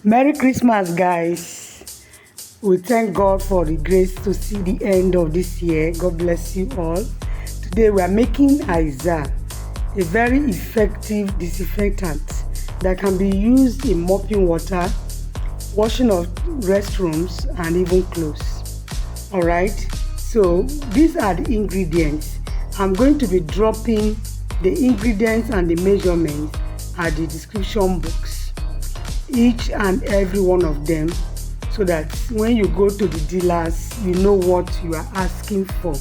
Merry Christmas, guys. We thank God for the grace to see the end of this year. God bless you all. Today we are making Izal, a very effective disinfectant that can be used in mopping water, washing of restrooms, and even clothes. Alright, so these are the ingredients. I'm going to be dropping the ingredients and the measurements at the description box, each and every one of them, so that when you go to the dealers, you know what you are asking for.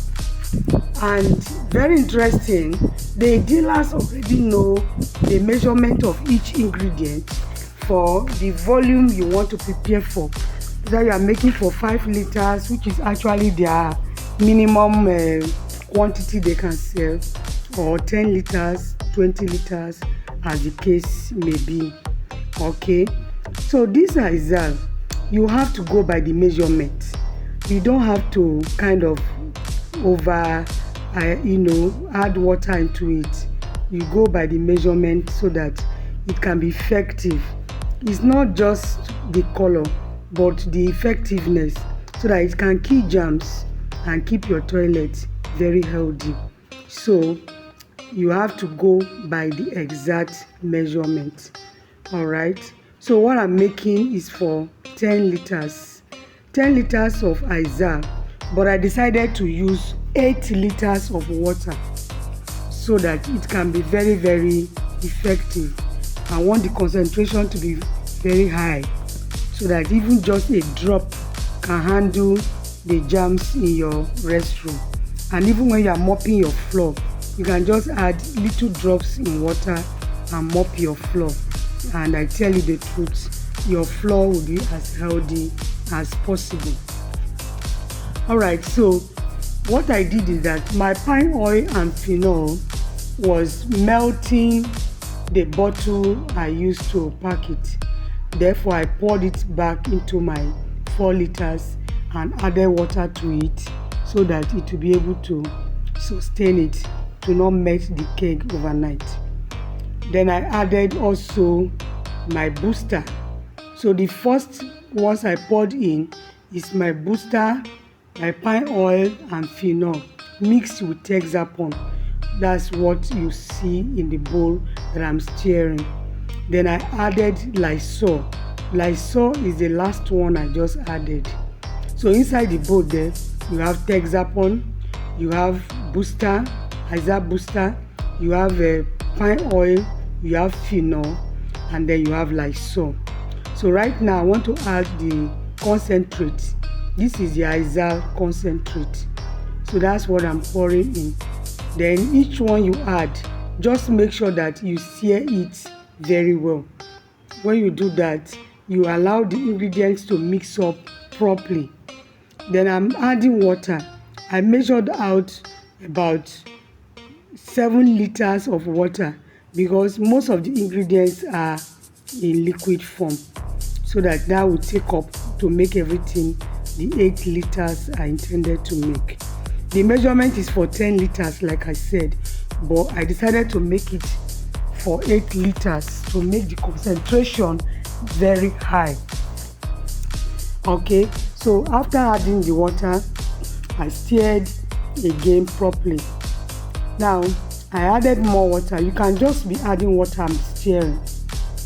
And very interesting, the dealers already know the measurement of each ingredient for the volume you want to prepare for. That you are making for 5 liters, which is actually their minimum quantity they can sell, or 10 liters, 20 liters, as the case may be. Okay, so this Izal, you have to go by the measurement. You don't have to kind of add water into it. You go by the measurement so that it can be effective. It's not just the color, but the effectiveness, so that it can kill germs and keep your toilet very healthy. So you have to go by the exact measurement. All right, so what I'm making is for 10 liters of Izal, but I decided to use 8 liters of water so that it can be very, very effective. I want the concentration to be very high, so that even just a drop can handle the germs in your restroom. And even when you are mopping your floor, you can just add little drops in water and mop your floor. And I tell you the truth, your floor will be as healthy as possible. Alright, so what I did is that my pine oil and phenol was melting the bottle I used to pack it. Therefore, I poured it back into my 4 liters and added water to it, so that it will be able to sustain it, to not melt the keg overnight. Then I added also my booster. So the first ones I poured in is my booster, my pine oil and phenol mixed with Texapon. That's what you see in the bowl that I'm stirring. Then I added Lysol. Lysol is the last one I just added. So inside the bowl there, you have Texapon, you have booster, Izal booster, you have pine oil, you have phenol, and then you have Lysol. So right now I want to add the concentrate. This is the Izal concentrate. So that's what I'm pouring in. Then each one you add, just make sure that you stir it very well. When you do that, you allow the ingredients to mix up properly. Then I'm adding water. I measured out about 7 liters of water, because most of the ingredients are in liquid form, so that will take up to make everything the 8 liters are intended to make. The measurement is for 10 liters, like I said, but I decided to make it for 8 liters to make the concentration very high. Okay, so after adding the water, I stirred again properly. Now I added more water. You can just be adding water and stirring.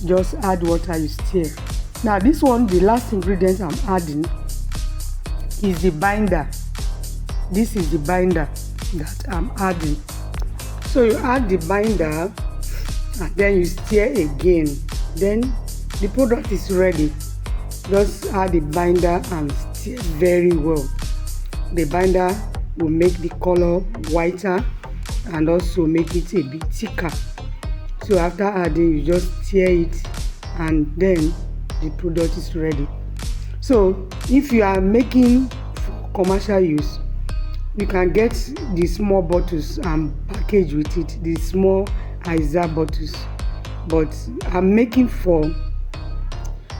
Just add water, you stir. Now this one, the last ingredient I'm adding is the binder. This is the binder that I'm adding. So you add the binder and then you stir again. Then the product is ready. Just add the binder and stir very well. The binder will make the color whiter and also make it a bit thicker. So after adding, you just stir it and then the product is ready. So if you are making for commercial use, you can get the small bottles and package with it, the small Izal bottles. But I'm making for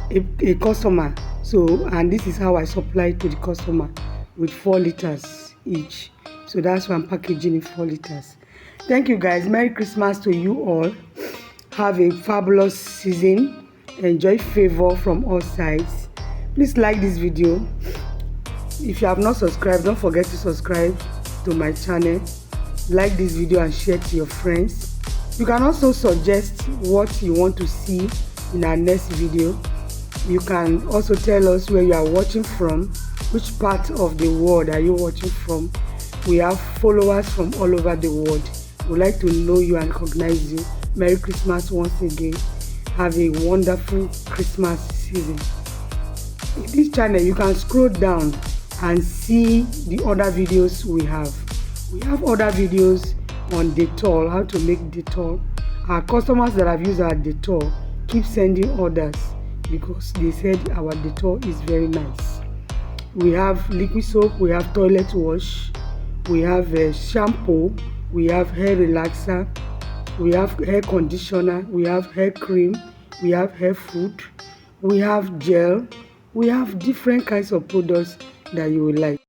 a customer, so, and this is how I supply it to the customer, with 4 liters each. So that's why I'm packaging in 4 liters. Thank you guys. Merry Christmas to you all. Have a fabulous season. enjoy favor from all sides. Please like this video. If you have not subscribed, don't forget to subscribe to my channel. Like this video and share to your friends. You can also suggest what you want to see in our next video. You can also tell us where you are watching from, which part of the world are you watching from. We have followers from all over the world. We'd like to know you and recognize you. Merry Christmas once again. Have a wonderful Christmas season. In this channel, you can scroll down and see the other videos we have. We have other videos on Dettol, how to make Dettol. Our customers that have used our Dettol keep sending orders because they said our Dettol is very nice. We have liquid soap, we have toilet wash, we have shampoo, we have hair relaxer, we have hair conditioner, we have hair cream, we have hair food, we have gel, we have different kinds of products that you will like.